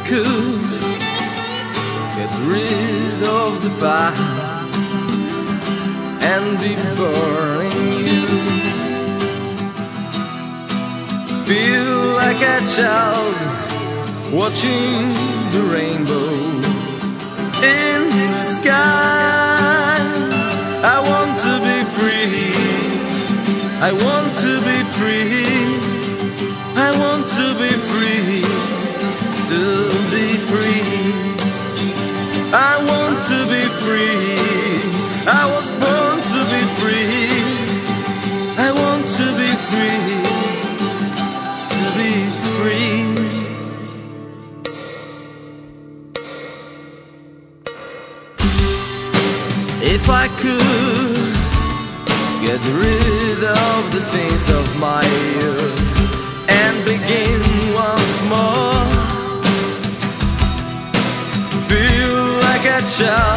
could get rid of the past and be burning you, feel like a child watching the rainbow in the sky. I want to be free, I want to be free, I want to be free, to be free. I want to be free, I was born to be free. I want to be free, to be free. If I could get rid of the sins of my youth and begin once more, feel like a child